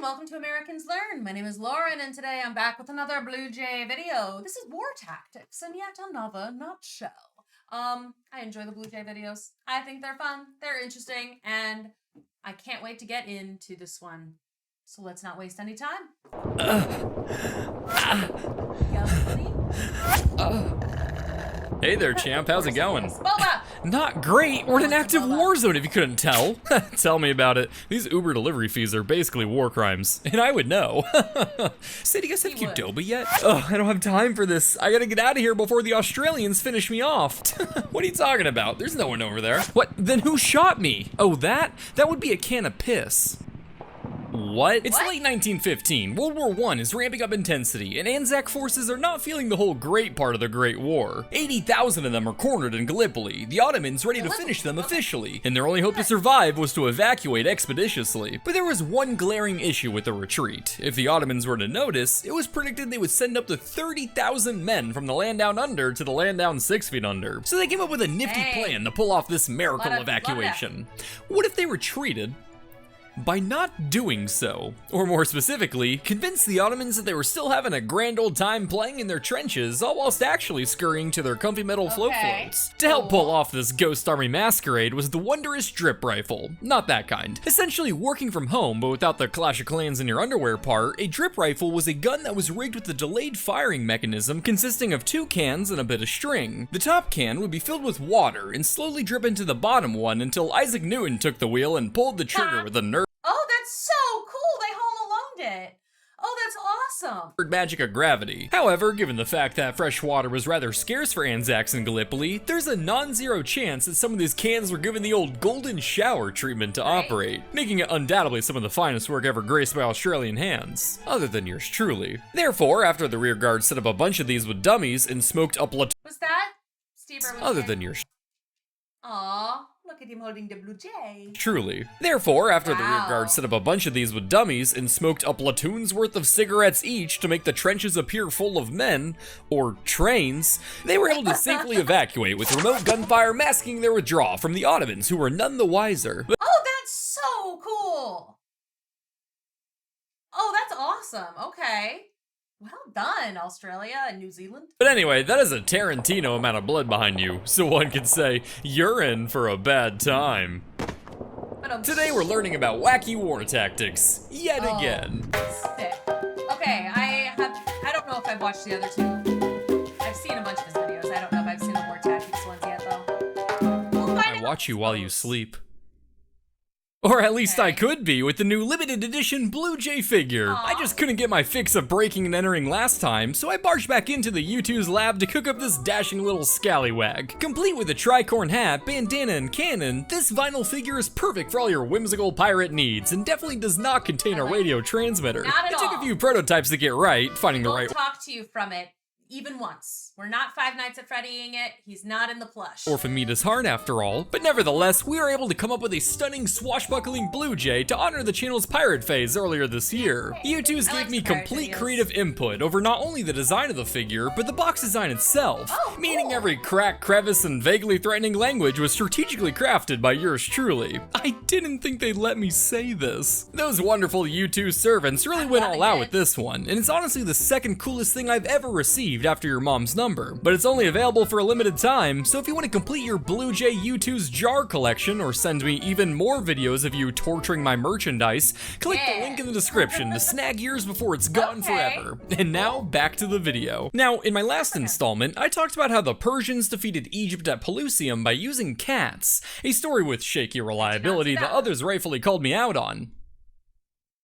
welcome to Americans Learn. My name is Lauren, and today I'm back with another Blue Jay video. This is War Tactics, and yet another nutshell. I enjoy the Blue Jay videos. I think they're fun, they're interesting, and I can't wait to get into this one. So let's not waste any time. Hey there, champ. How's it going? Boba! Not great. We're in an active war zone, if you couldn't tell. Tell me about it. These Uber delivery fees are basically war crimes, and I would know. Say, do you guys have Qdoba yet? Ugh, I don't have time for this. I gotta get out of here before the Australians finish me off. What are you talking about? There's no one over there. What? Then who shot me? Oh, that? That would be a can of piss. What? It's late 1915. World War I is ramping up intensity, and Anzac forces are not feeling the whole great part of the Great War. 80,000 of them are cornered in Gallipoli, the Ottomans ready to finish them officially, and their only hope to survive was to evacuate expeditiously. But there was one glaring issue with the retreat. If the Ottomans were to notice, it was predicted they would send up to 30,000 men from the land down under to the land down 6 feet under. So they came up with a nifty plan to pull off this miracle evacuation. What if they retreated by not doing so, or more specifically, convince the Ottomans that they were still having a grand old time playing in their trenches, all whilst actually scurrying to their comfy metal float floats. To help pull off this ghost army masquerade was the wondrous drip rifle. Not that kind. Essentially working from home, but without the Clash of Clans in your underwear part, a drip rifle was a gun that was rigged with a delayed firing mechanism consisting of 2 cans and a bit of string. The top can would be filled with water and slowly drip into the bottom one until Isaac Newton took the wheel and pulled the trigger with a nerve. Oh, that's so cool! They Home Aloned it! Oh, that's awesome! Magic of gravity. However, given the fact that fresh water was rather scarce for Anzacs in Gallipoli, there's a non-zero chance that some of these cans were given the old golden shower treatment to operate, making it undoubtedly some of the finest work ever graced by Australian hands, other than yours truly. Therefore, after the rear guard set up a bunch of these with dummies and smoked up Was that Steve other than yours Aww. Look at him holding the Blue Jay. Truly. Therefore, after the rear guard set up a bunch of these with dummies and smoked a platoon's worth of cigarettes each to make the trenches appear full of men, or trains, they were able to safely evacuate with remote gunfire masking their withdrawal from the Ottomans, who were none the wiser. Oh, that's so cool! Oh, that's awesome. Okay. Well done, Australia and New Zealand. But anyway, that is a Tarantino amount of blood behind you, so one could say, you're in for a bad time. Today we're learning about Wacky War Tactics, yet again. Sick. Okay, I don't know if I've watched the other two. I've seen a bunch of his videos. I don't know if I've seen the War Tactics ones yet, though. We'll I watch you while you sleep. Or at least I could be with the new limited edition Blue Jay figure. I just couldn't get my fix of breaking and entering last time, so I barged back into the U2's lab to cook up this dashing little scallywag. Complete with a tricorn hat, bandana, and cannon, this vinyl figure is perfect for all your whimsical pirate needs and definitely does not contain a radio transmitter. It took a few prototypes to get right, finding the right talk to you from it. Even once. We're not Five Nights at Freddying it. He's not in the plush. Or Famita's heart after all. But nevertheless, we were able to come up with a stunning swashbuckling Blue Jay to honor the channel's pirate phase earlier this year. U2's gave me complete creative input over not only the design of the figure, but the box design itself. Meaning every crack, crevice, and vaguely threatening language was strategically crafted by yours truly. I didn't think they'd let me say this. Those wonderful U2 servants really went all out with this one, and it's honestly the second coolest thing I've ever received after your mom's number. But it's only available for a limited time, so if you want to complete your Blue Jay U2's jar collection or send me even more videos of you torturing my merchandise, click the link in the description to snag yours before it's gone forever. And now, back to the video. Now, in my last installment, I talked about how the Persians defeated Egypt at Pelusium by using cats, a story with shaky reliability that others rightfully called me out on.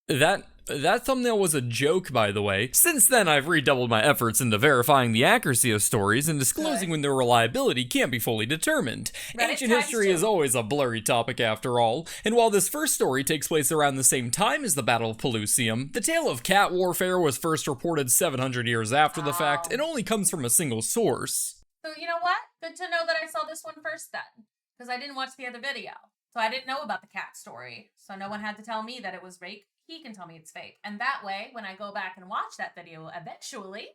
That thumbnail was a joke, by the way. Since then, I've redoubled my efforts into verifying the accuracy of stories and disclosing when their reliability can't be fully determined. Ancient history is always a blurry topic after all, and while this first story takes place around the same time as the Battle of Pelusium, the tale of cat warfare was first reported 700 years after the fact and only comes from a single source. So you know what? Good to know that I saw this one first then, because I didn't watch the other video. So I didn't know about the cat story, so no one had to tell me that it was fake. He can tell me it's fake. And that way, when I go back and watch that video eventually,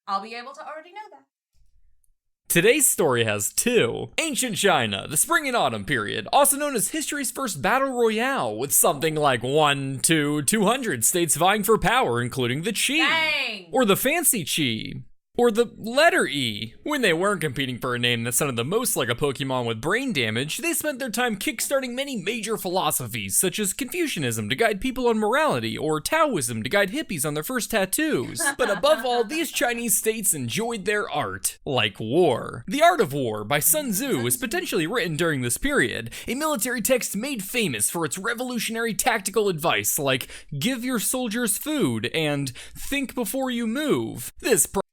I'll be able to already know that. Today's story has two. Ancient China, the spring and autumn period, also known as history's first battle royale, with something like 200 states vying for power, including the Qi. Dang. Or the fancy Qi. Or the letter E. When they weren't competing for a name that sounded the most like a Pokemon with brain damage, they spent their time kickstarting many major philosophies, such as Confucianism to guide people on morality, or Taoism to guide hippies on their first tattoos. But above all, these Chinese states enjoyed their art, like war. The Art of War by Sun Tzu was potentially written during this period, a military text made famous for its revolutionary tactical advice like give your soldiers food and think before you move.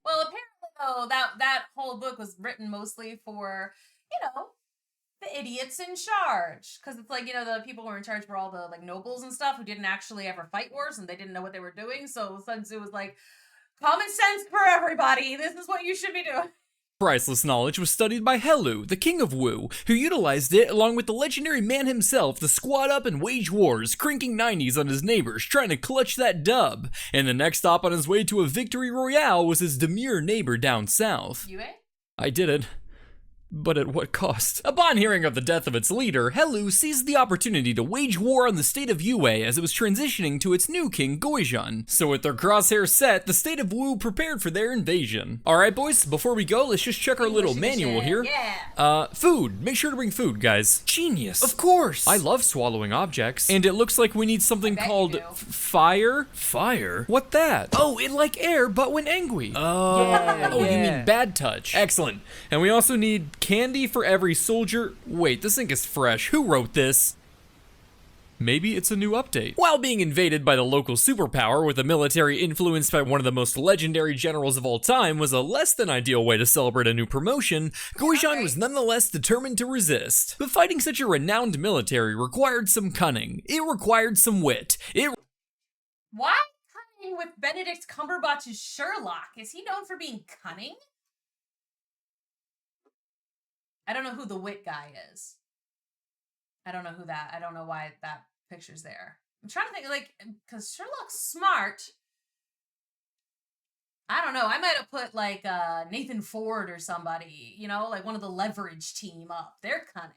Well, apparently, though, that whole book was written mostly for, the idiots in charge. Because it's like, the people who were in charge were all the, nobles and stuff who didn't actually ever fight wars and they didn't know what they were doing. So Sun Tzu was like, common sense for everybody. This is what you should be doing. Priceless knowledge was studied by Helu, the king of Wu, who utilized it along with the legendary man himself to squad up and wage wars, cranking 90s on his neighbors, trying to clutch that dub. And the next stop on his way to a victory royale was his demure neighbor down south. Yue? I did it. But at what cost? Upon hearing of the death of its leader, Helu seized the opportunity to wage war on the state of Yue as it was transitioning to its new king, Goizhan. So with their crosshairs set, the state of Wu prepared for their invasion. Alright boys, before we go, let's just check our little manual here. Yeah. Food. Make sure to bring food, guys. Genius. Of course. I love swallowing objects. And it looks like we need something called fire. Fire? What that? Oh, it like air, but when angry. Oh, you mean bad touch. Excellent. And we also need candy for every soldier. Wait, this ink is fresh. Who wrote this? Maybe it's a new update. While being invaded by the local superpower with a military influenced by one of the most legendary generals of all time was a less than ideal way to celebrate a new promotion, Goizhan was nonetheless determined to resist. But fighting such a renowned military required some cunning. It required some wit. Why cunning with Benedict Cumberbatch's Sherlock? Is he known for being cunning? I don't know who the wit guy is. I don't know why that picture's there. I'm trying to think, because Sherlock's smart. I don't know. I might have put, Nathan Ford or somebody, one of the leverage team up. They're cunning.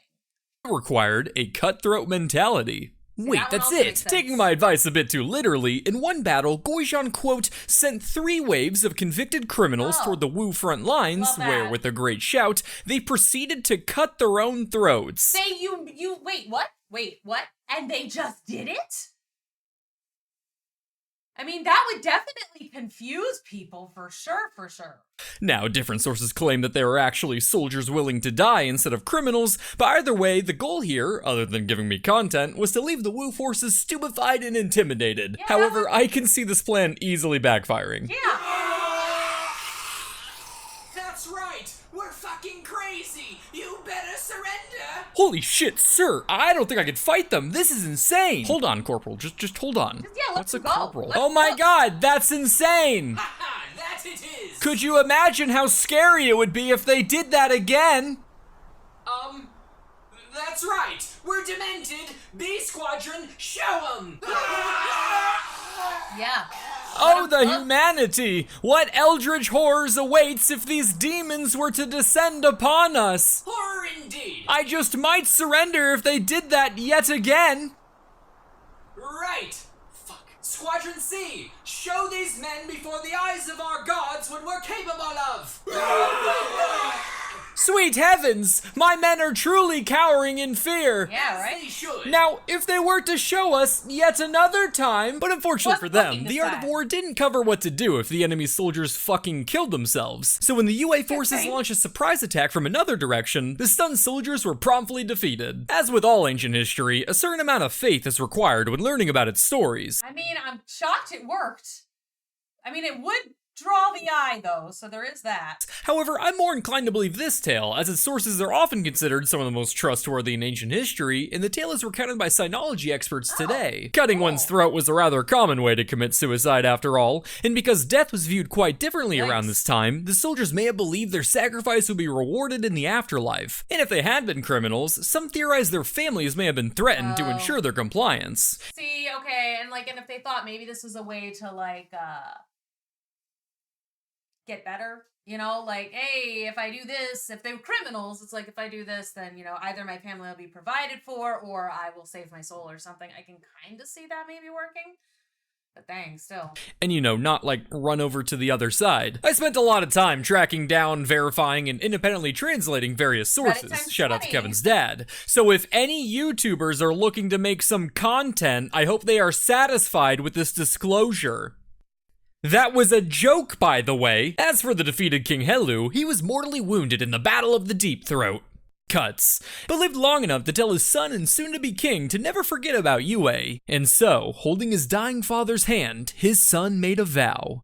Required a cutthroat mentality. Wait, that's it! Taking my advice a bit too literally, in one battle, Goizhan, quote, sent 3 waves of convicted criminals toward the Wu front lines, where, with a great shout, they proceeded to cut their own throats. Wait, what? Wait, what? And they just did it? I mean, that would definitely confuse people, for sure. Now, different sources claim that they were actually soldiers willing to die instead of criminals, but either way, the goal here, other than giving me content, was to leave the Wu forces stupefied and intimidated. Yeah. However, I can see this plan easily backfiring. Yeah. That's right! We're fucking crazy! You better surrender! Holy shit, sir! I don't think I could fight them! This is insane! Hold on, Corporal. Just hold on. What's a corporal? Oh my god, that's insane! Haha, that it is! Could you imagine how scary it would be if they did that again? That's right! We're demented! B Squadron, show 'em! Yeah. Oh, the humanity! What eldritch horrors awaits if these demons were to descend upon us? Horror indeed! I just might surrender if they did that yet again! Right! Fuck. Squadron C, show these men before the eyes of our gods what we're capable of! Sweet heavens! My men are truly cowering in fear! Yeah, right? They should. Now, if they were to show us yet another time, but unfortunately for them, the Art of War didn't cover what to do if the enemy soldiers fucking killed themselves. So when the UA forces launched a surprise attack from another direction, the stunned soldiers were promptly defeated. As with all ancient history, a certain amount of faith is required when learning about its stories. I mean, I'm shocked it worked. I mean, it would draw the eye, though, so there is that. However, I'm more inclined to believe this tale, as its sources are often considered some of the most trustworthy in ancient history, and the tale is recounted by Sinology experts today. Cutting one's throat was a rather common way to commit suicide after all, and because death was viewed quite differently around this time, the soldiers may have believed their sacrifice would be rewarded in the afterlife. And if they had been criminals, some theorize their families may have been threatened to ensure their compliance. See, okay, and if they thought maybe this was a way to, get better, You know, like, hey, if I do this, if they were criminals, it's like, if I do this, then, you know, either my family will be provided for or I will save my soul or something. I can kind of see that maybe working. But dang, still. And you know, not like run over to the other side. I spent a lot of time tracking down, verifying, and independently translating various sources. Shout out to Kevin's dad. So if any YouTubers are looking to make some content, I hope they are satisfied with this disclosure. That was a joke, by the way. As for the defeated King Helu, he was mortally wounded in the Battle of the Deep Throat. Cuts, but lived long enough to tell his son and soon-to-be king to never forget about Yue. And so, holding his dying father's hand, his son made a vow.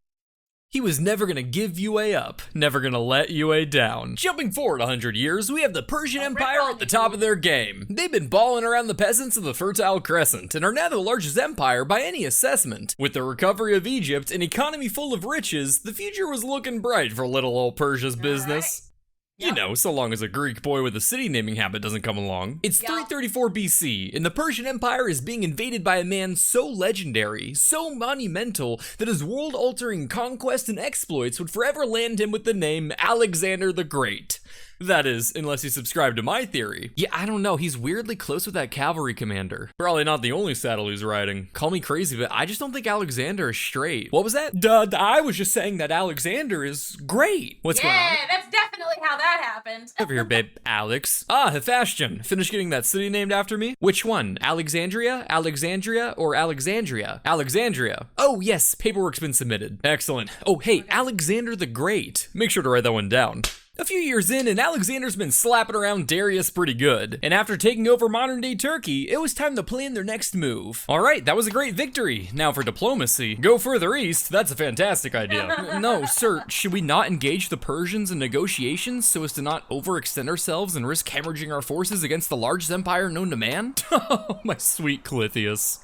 He was never gonna give Yue up, never gonna let Yue down. Jumping forward 100 years, we have the Persian Empire at the top of their game. They've been balling around the peasants of the Fertile Crescent and are now the largest empire by any assessment. With the recovery of Egypt, an economy full of riches, the future was looking bright for little old Persia's business. You know, so long as a Greek boy with a city naming habit doesn't come along. It's 334 BC, and the Persian Empire is being invaded by a man so legendary, so monumental, that his world-altering conquest and exploits would forever land him with the name Alexander the Great. That is, unless you subscribe to my theory. Yeah, I don't know, he's weirdly close with that cavalry commander. Probably not the only saddle he's riding. Call me crazy, but I just don't think Alexander is straight. What was that? Duh, I was just saying that Alexander is great. What's going on? Yeah, that's definitely how that happened. Over here, babe. Alex. Ah, Hephaestion. Finished getting that city named after me? Which one? Alexandria, Alexandria, or Alexandria? Alexandria. Oh, yes, paperwork's been submitted. Excellent. Oh, hey, okay. Alexander the Great. Make sure to write that one down. A few years in, and Alexander's been slapping around Darius pretty good. And after taking over modern-day Turkey, it was time to plan their next move. All right, that was a great victory. Now for diplomacy. Go further east, that's a fantastic idea. No, sir, should we not engage the Persians in negotiations so as to not overextend ourselves and risk hemorrhaging our forces against the largest empire known to man? Oh, my sweet Clythius.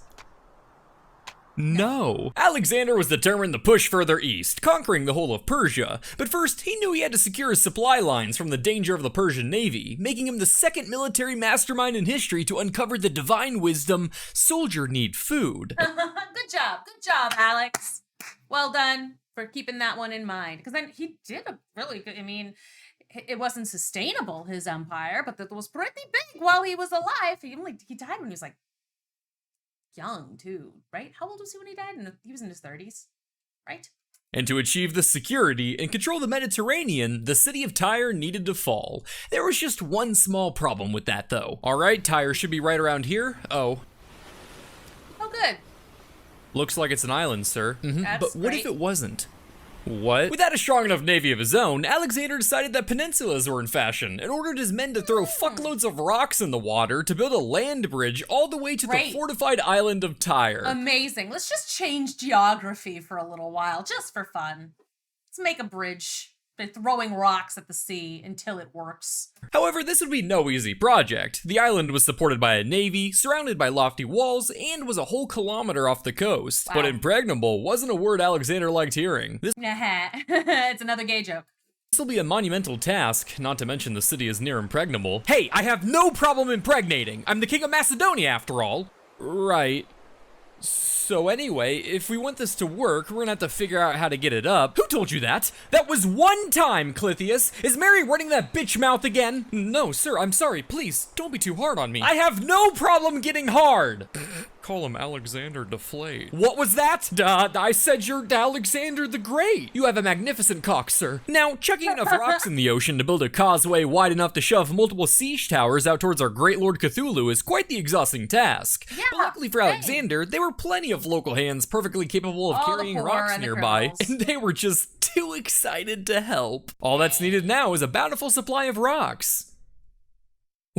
No. Alexander was determined to push further east, conquering the whole of Persia. But first, he knew he had to secure his supply lines from the danger of the Persian navy, making him the second military mastermind in history to uncover the divine wisdom, soldier need food. Good job, Alex. Well done for keeping that one in mind. Because then he did a really good, I mean, it wasn't sustainable, his empire, but that was pretty big while he was alive. He died when he was like young too, right? How old was he when he died? He was in his 30s, right? And to achieve the security and control the Mediterranean, the city of Tyre needed to fall. There was just one small problem with that though. All right, Tyre should be right around here. Oh, good. Looks like it's an island, sir. But what if it wasn't? What? Without a strong enough navy of his own, Alexander decided that peninsulas were in fashion and ordered his men to throw fuckloads of rocks in the water to build a land bridge all the way to the fortified island of Tyre. Amazing. Let's just change geography for a little while, just for fun. Let's make a bridge by throwing rocks at the sea until it works. However, this would be no easy project. The island was supported by a navy, surrounded by lofty walls, and was a whole kilometer off the coast. Wow. But impregnable wasn't a word Alexander liked hearing. It's another gay joke. This will be a monumental task, not to mention the city is near impregnable. Hey, I have no problem impregnating. I'm the king of Macedonia after all. Right. So anyway, if we want this to work, we're gonna have to figure out how to get it up. Who told you that? That was one time, Clythius. Is Mary running that bitch mouth again? No, sir, I'm sorry. Please, don't be too hard on me. I have no problem getting hard. Call him Alexander Deflate. What was that? I said you're Alexander the Great. You have a magnificent cock, sir. Now, chucking enough rocks in the ocean to build a causeway wide enough to shove multiple siege towers out towards our great lord Cthulhu is quite the exhausting task. Yeah, but luckily for Alexander, there were plenty of local hands perfectly capable of carrying rocks nearby, and they were just too excited to help. All that's needed now is a bountiful supply of rocks.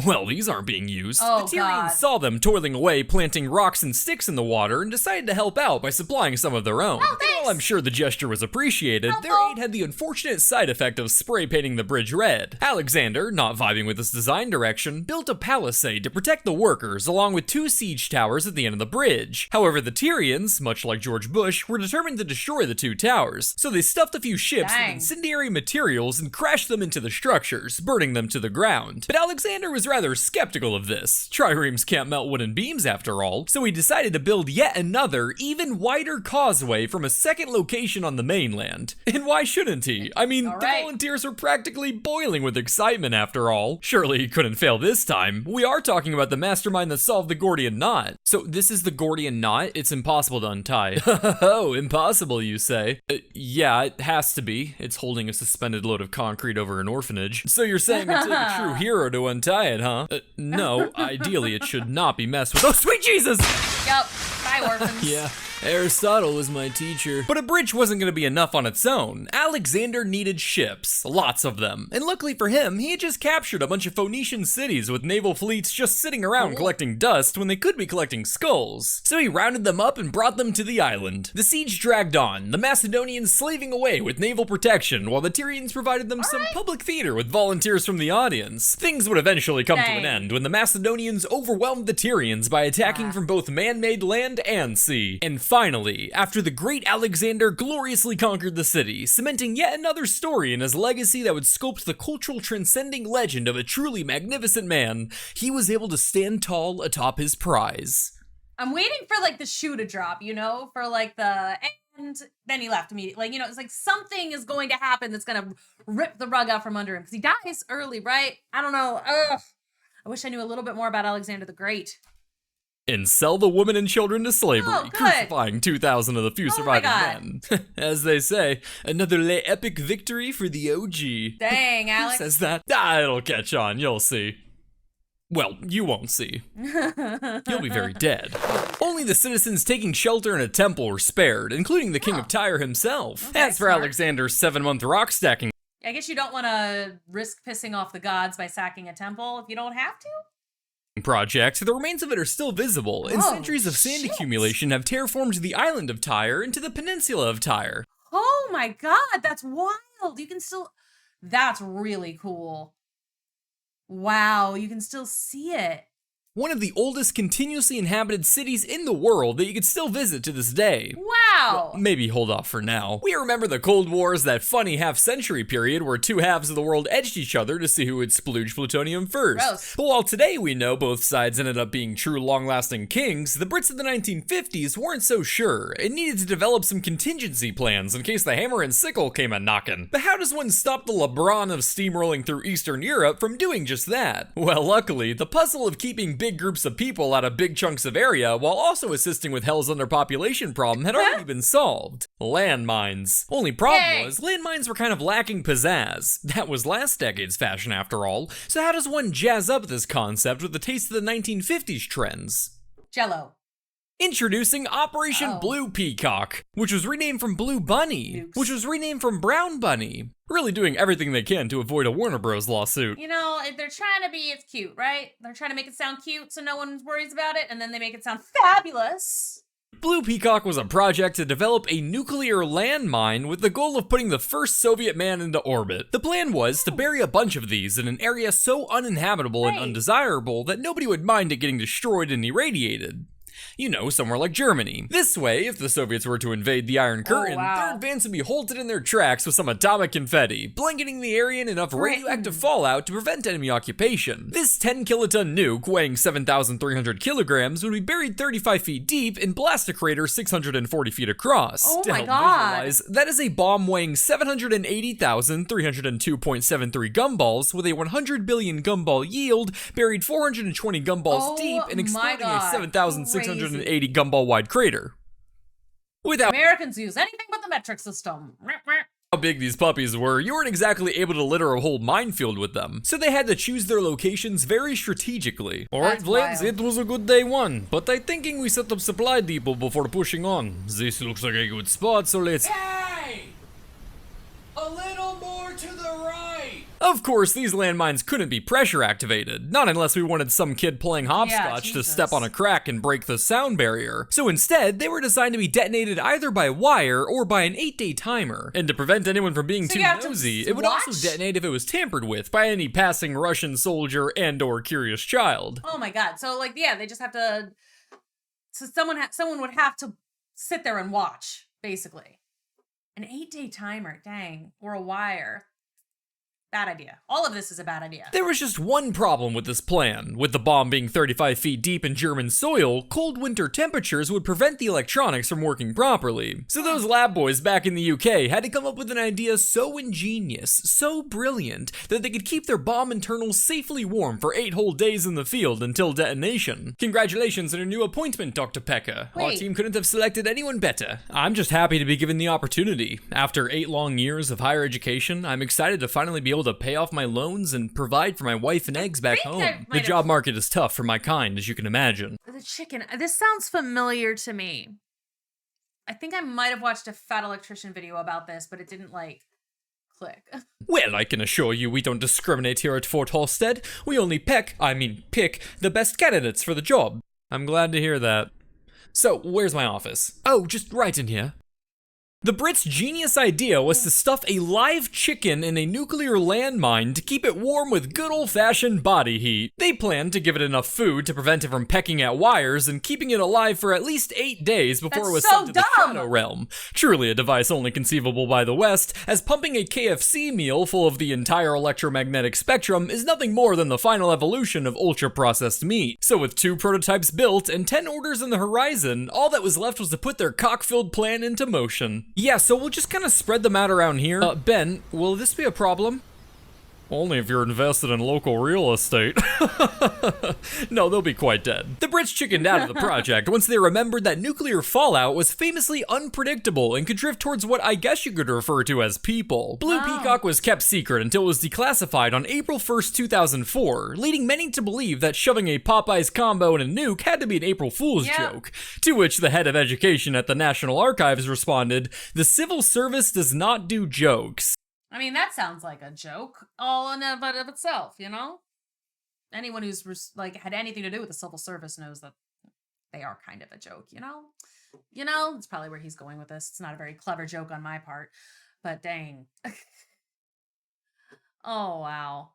Well, these aren't being used. The Tyrians saw them toiling away, planting rocks and sticks in the water, and decided to help out by supplying some of their own. And while I'm sure the gesture was appreciated, their aid had the unfortunate side effect of spray painting the bridge red. Alexander, not vibing with this design direction, built a palisade to protect the workers, along with 2 siege towers at the end of the bridge. However, the Tyrians, much like George Bush, were determined to destroy the 2 towers, so they stuffed a few ships with incendiary materials and crashed them into the structures, burning them to the ground. But Alexander was was rather skeptical of this. Triremes can't melt wooden beams after all, so he decided to build yet another, even wider causeway from a second location on the mainland. And why shouldn't he? I mean, the volunteers were practically boiling with excitement after all. Surely he couldn't fail this time. We are talking about the mastermind that solved the Gordian knot. So this is the Gordian knot? It's impossible to untie. Oh, impossible, you say? Yeah, it has to be. It's holding a suspended load of concrete over an orphanage. So you're saying it took a true hero to untie it, huh? No, ideally it should not be messed with. Oh, sweet Jesus! Yup, bye orphans. Yeah. Aristotle was my teacher. But a bridge wasn't going to be enough on its own. Alexander needed ships, lots of them. And luckily for him, he had just captured a bunch of Phoenician cities with naval fleets just sitting around collecting dust when they could be collecting skulls. So he rounded them up and brought them to the island. The siege dragged on, the Macedonians slaving away with naval protection, while the Tyrians provided them some public theater with volunteers from the audience. Things would eventually come to an end when the Macedonians overwhelmed the Tyrians by attacking from both man-made land and sea. And finally, after the great Alexander gloriously conquered the city, cementing yet another story in his legacy that would sculpt the cultural transcending legend of a truly magnificent man, he was able to stand tall atop his prize. I'm waiting for like the shoe to drop, you know, for like the, and then he left immediately. Like, you know, it's like something is going to happen that's going to rip the rug out from under him because he dies early, right? I don't know. Ugh. I wish I knew a little bit more about Alexander the Great. And sell the women and children to slavery, crucifying 2,000 of the few surviving men. As they say, another epic victory for the OG. Dang, Alex. Who says that? It'll catch on, you'll see. Well, you won't see. You'll be very dead. Only the citizens taking shelter in a temple were spared, including the king of Tyre himself. Okay, As for Alexander's 7-month rock stacking, I guess you don't want to risk pissing off the gods by sacking a temple if you don't have to. Project, the remains of it are still visible, and centuries of sand accumulation have terraformed the island of Tyre into the peninsula of Tyre. Oh my god, that's wild. You can still... That's really cool. Wow, you can still see it. One of the oldest continuously inhabited cities in the world that you could still visit to this day. Wow! Well, maybe hold off for now. We remember the Cold War as that funny half-century period where two halves of the world edged each other to see who would splooge plutonium first. Gross. But while today we know both sides ended up being true long-lasting kings, the Brits of the 1950s weren't so sure and needed to develop some contingency plans in case the hammer and sickle came a-knockin'. But how does one stop the LeBron of steamrolling through Eastern Europe from doing just that? Well, luckily, the puzzle of keeping big groups of people out of big chunks of area while also assisting with hell's underpopulation problem had already been solved. Landmines. Only problem was, landmines were kind of lacking pizzazz. That was last decade's fashion after all, so how does one jazz up this concept with a taste of the 1950s trends? Jello. Introducing Operation Blue Peacock, which was renamed from Blue Bunny, which was renamed from Brown Bunny. Really doing everything they can to avoid a Warner Bros. Lawsuit. You know, if they're trying to be, it's cute, right? They're trying to make it sound cute so no one worries about it, and then they make it sound fabulous. Blue Peacock was a project to develop a nuclear landmine with the goal of putting the first Soviet man into orbit. The plan was to bury a bunch of these in an area so uninhabitable and undesirable that nobody would mind it getting destroyed and irradiated. You know, somewhere like Germany. This way, if the Soviets were to invade the Iron Curtain, their advance would be halted in their tracks with some atomic confetti, blanketing the area in enough radioactive fallout to prevent enemy occupation. This 10-kiloton nuke, weighing 7,300 kilograms, would be buried 35 feet deep and blast a crater 640 feet across. Oh my help god. visualize, that is a bomb weighing 780,302.73 gumballs with a 100 billion gumball yield, buried 420 gumballs deep and exploding a 7,680 gumball wide crater. Without Americans use anything but the metric system. how big these puppies were, you weren't exactly able to litter a whole minefield with them, so they had to choose their locations very strategically. Alright, Vlads, it was a good day one, but I'm thinking we set up supply depot before pushing on. This looks like a good spot, so let's... Hey! A little more to the right! Of course, these landmines couldn't be pressure activated, not unless we wanted some kid playing hopscotch to step on a crack and break the sound barrier. So instead, they were designed to be detonated either by wire or by an 8-day timer. And to prevent anyone from being too nosy, it would also detonate if it was tampered with by any passing Russian soldier and or curious child. Oh my god. So like, yeah, they just have to, so someone would have to sit there and watch, basically. An 8-day timer, dang, or a wire. Bad idea. All of this is a bad idea. There was just one problem with this plan. With the bomb being 35 feet deep in German soil, cold winter temperatures would prevent the electronics from working properly. So those lab boys back in the UK had to come up with an idea so ingenious, so brilliant, that they could keep their bomb internals safely warm for 8 whole days in the field until detonation. Congratulations on your new appointment, Dr. Pecker. Our Wait. team couldn't have selected anyone better. I'm just happy to be given the opportunity. After 8 long years of higher education, I'm excited to finally be able to pay off my loans and provide for my wife and eggs back think I home. might The have- job market is tough for my kind, as you can imagine. The chicken. This sounds familiar to me. I think I might have watched a fat electrician video about this, but it didn't, like, click. Well, I can assure you we don't discriminate here at Fort Halstead. We only pick the best candidates for the job. I'm glad to hear that. So, where's my office? Oh, just right in here. The Brits' genius idea was to stuff a live chicken in a nuclear landmine to keep it warm with good old-fashioned body heat. They planned to give it enough food to prevent it from pecking at wires and keeping it alive for at least 8 days before it was That's so sent to the dumb! Shadow Realm. Truly a device only conceivable by the West, as pumping a KFC meal full of the entire electromagnetic spectrum is nothing more than the final evolution of ultra-processed meat. So with 2 prototypes built and 10 orders in the horizon, all that was left was to put their cock-filled plan into motion. Yeah, so we'll just kind of spread them out around here. Ben, will this be a problem? Only if you're invested in local real estate. No, they'll be quite dead. The Brits chickened out of the project once they remembered that nuclear fallout was famously unpredictable and could drift towards what I guess you could refer to as people. Blue Peacock was kept secret until it was declassified on April 1st, 2004, leading many to believe that shoving a Popeyes combo in a nuke had to be an April Fool's joke. To which the head of education at the National Archives responded, "The civil service does not do jokes." I mean, that sounds like a joke all in and of itself, you know? Anyone who's, like, had anything to do with the civil service knows that they are kind of a joke, you know? You know, that's probably where he's going with this. It's not a very clever joke on my part, but dang. Oh, wow.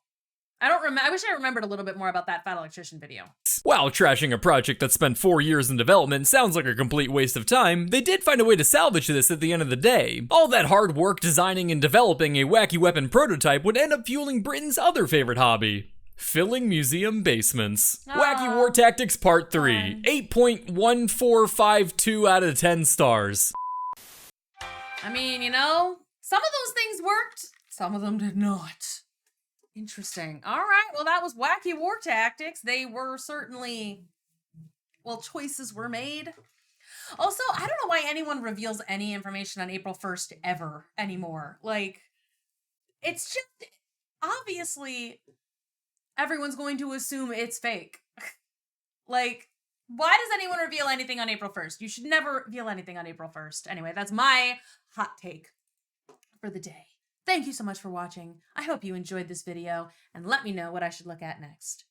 I wish I remembered a little bit more about that fat electrician video. While trashing a project that spent 4 years in development sounds like a complete waste of time, they did find a way to salvage this at the end of the day. All that hard work designing and developing a wacky weapon prototype would end up fueling Britain's other favorite hobby: filling museum basements. Wacky War Tactics Part 3, 8.1452 out of 10 stars. I mean, you know, some of those things worked, some of them did not. Interesting. All right. Well, that was Wacky War Tactics. They were certainly, well, choices were made. Also, I don't know why anyone reveals any information on April 1st ever anymore. Like, it's just, obviously, everyone's going to assume it's fake. Like, why does anyone reveal anything on April 1st? You should never reveal anything on April 1st. Anyway, that's my hot take for the day. Thank you so much for watching. I hope you enjoyed this video, and let me know what I should look at next.